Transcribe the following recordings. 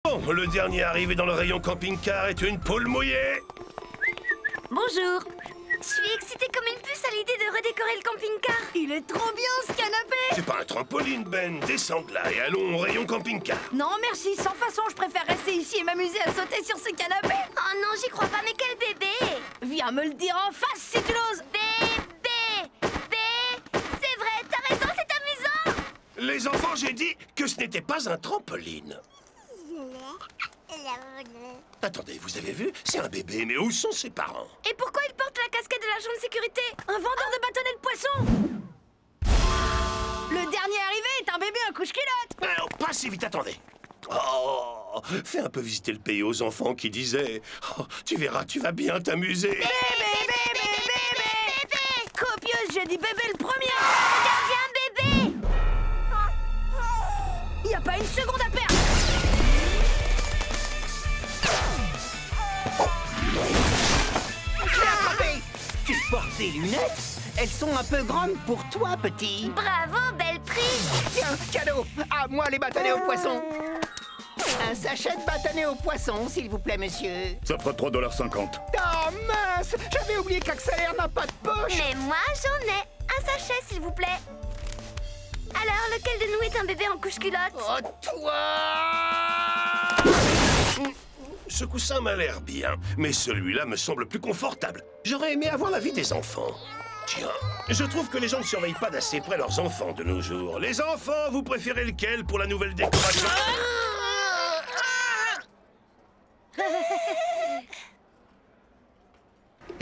Bon, le dernier arrivé dans le rayon camping-car est une poule mouillée. Bonjour. Je suis excitée comme une puce à l'idée de redécorer le camping-car. Il est trop bien ce canapé. C'est pas un trampoline, Ben. Descends de là et allons au rayon camping-car. Non merci, sans façon, je préfère rester ici et m'amuser à sauter sur ce canapé. Oh non, j'y crois pas, mais quel bébé. Viens me le dire en face si tu l'oses. Bébé. C'est vrai, t'as raison, c'est amusant. Les enfants, j'ai dit que ce n'était pas un trampoline. Attendez, vous avez vu? C'est un bébé, mais où sont ses parents? Et pourquoi il porte la casquette de l'agent de sécurité? Un vendeur de bâtonnets de poisson. Le dernier arrivé est un bébé en couche-culotte. Non, pas si vite, attendez. Oh, fais un peu visiter le pays aux enfants qui disaient oh, tu verras, tu vas bien t'amuser. Bébé. Copieuse, j'ai dit bébé le premier. Regarde, viens, bébé. Y a pas une seconde à perdre. Je l'ai attrapé. Tu portes des lunettes? Elles sont un peu grandes pour toi, petit. Bravo, belle prise. Tiens, cadeau. À moi les bâtonnets aux poissons. Un sachet de bâtonnets aux poissons, s'il vous plaît, monsieur. Ça fera 3,50 $. Oh mince, j'avais oublié qu'Axalaire n'a pas de poche. Mais moi, j'en ai. Un sachet, s'il vous plaît. Alors, lequel de nous est un bébé en couche-culotte? Oh, toi! Ce coussin m'a l'air bien, mais celui-là me semble plus confortable. J'aurais aimé avoir l'avis des enfants. Tiens, je trouve que les gens ne surveillent pas d'assez près leurs enfants de nos jours. Les enfants, vous préférez lequel pour la nouvelle décoration?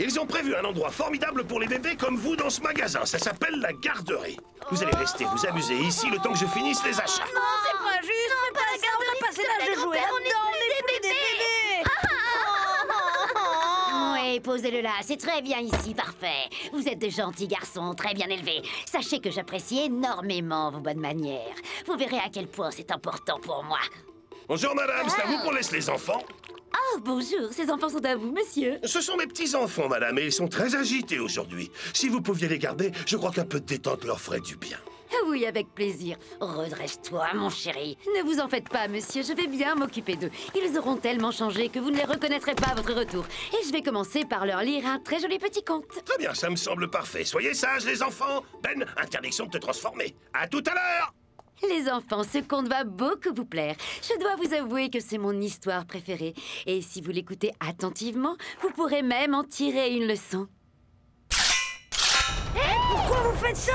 Ils ont prévu un endroit formidable pour les bébés comme vous dans ce magasin. Ça s'appelle la garderie. Vous allez rester vous amuser ici le temps que je finisse les achats. Non, c'est pas juste. Non, pas la garderie. On a passé l'âge de jouer là-dedans. On n'est plus des bébés. Oui, posez-le là, c'est très bien ici, parfait. Vous êtes de gentils garçons, très bien élevés. Sachez que j'apprécie énormément vos bonnes manières. Vous verrez à quel point c'est important pour moi. Bonjour madame, c'est à vous qu'on laisse les enfants? Oh, bonjour, ces enfants sont à vous, monsieur. Ce sont mes petits-enfants, madame, et ils sont très agités aujourd'hui. Si vous pouviez les garder, je crois qu'un peu de détente leur ferait du bien. Oui, avec plaisir. Redresse-toi, mon chéri. Ne vous en faites pas, monsieur, je vais bien m'occuper d'eux. Ils auront tellement changé que vous ne les reconnaîtrez pas à votre retour. Et je vais commencer par leur lire un très joli petit conte. Très bien, ça me semble parfait. Soyez sages, les enfants. Ben, interdiction de te transformer. À tout à l'heure. Les enfants, ce conte va beaucoup vous plaire. Je dois vous avouer que c'est mon histoire préférée. Et si vous l'écoutez attentivement, vous pourrez même en tirer une leçon. Pourquoi vous faites ça?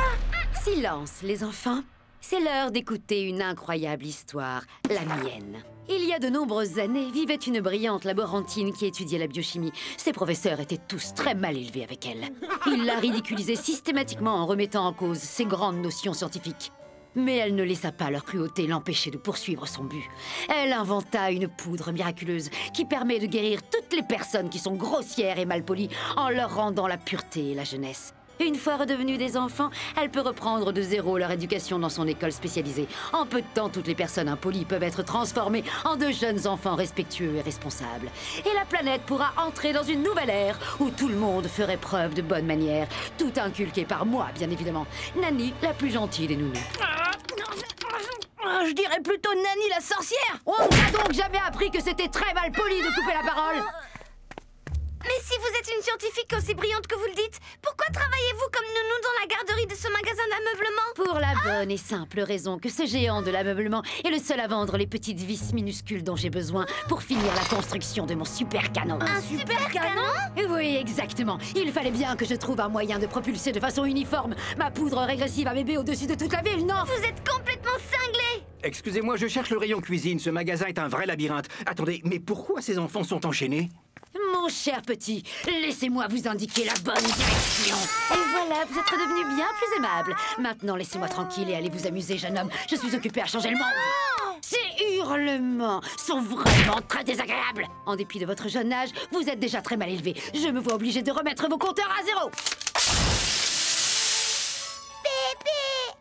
Silence, les enfants. C'est l'heure d'écouter une incroyable histoire, la mienne. Il y a de nombreuses années, vivait une brillante laborantine qui étudiait la biochimie. Ses professeurs étaient tous très mal élevés avec elle. Ils la ridiculisaient systématiquement en remettant en cause ses grandes notions scientifiques. Mais elle ne laissa pas leur cruauté l'empêcher de poursuivre son but. Elle inventa une poudre miraculeuse qui permet de guérir toutes les personnes qui sont grossières et malpolies en leur rendant la pureté et la jeunesse. Une fois redevenues des enfants, elle peut reprendre de zéro leur éducation dans son école spécialisée. En peu de temps, toutes les personnes impolies peuvent être transformées en de jeunes enfants respectueux et responsables. Et la planète pourra entrer dans une nouvelle ère où tout le monde ferait preuve de bonnes manières. Tout inculqué par moi, bien évidemment. Nani, la plus gentille des nounous. Je dirais plutôt Nani la sorcière. On ne t'a donc jamais appris que c'était très mal poli de couper la parole. Mais si vous êtes une scientifique aussi brillante que vous le dites, pourquoi travaillez-vous comme nounou dans la garderie de ce magasin d'ameublement? Pour la bonne et simple raison que ce géant de l'ameublement est le seul à vendre les petites vis minuscules dont j'ai besoin pour finir la construction de mon super canon. Un super canon? Oui, exactement. Il fallait bien que je trouve un moyen de propulser de façon uniforme ma poudre régressive à bébé au-dessus de toute la ville, non? Vous êtes complètement cinglé! Excusez-moi, je cherche le rayon cuisine. Ce magasin est un vrai labyrinthe. Attendez, mais pourquoi ces enfants sont enchaînés? Mon cher petit, laissez-moi vous indiquer la bonne direction. Et voilà, vous êtes redevenu bien plus aimable. Maintenant, laissez-moi tranquille et allez vous amuser, jeune homme. Je suis occupée à changer le monde. Ces hurlements sont vraiment très désagréables. En dépit de votre jeune âge, vous êtes déjà très mal élevé. Je me vois obligée de remettre vos compteurs à zéro.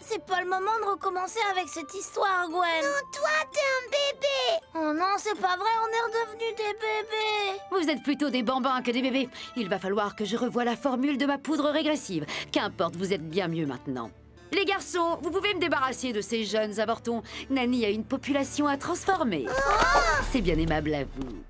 C'est pas le moment de recommencer avec cette histoire, Gwen. Non, toi, t'es un bébé. Oh non, c'est pas vrai, on est redevenus des bébés. Vous êtes plutôt des bambins que des bébés. Il va falloir que je revoie la formule de ma poudre régressive. Qu'importe, vous êtes bien mieux maintenant. Les garçons, vous pouvez me débarrasser de ces jeunes avortons. Nanny a une population à transformer. C'est bien aimable à vous.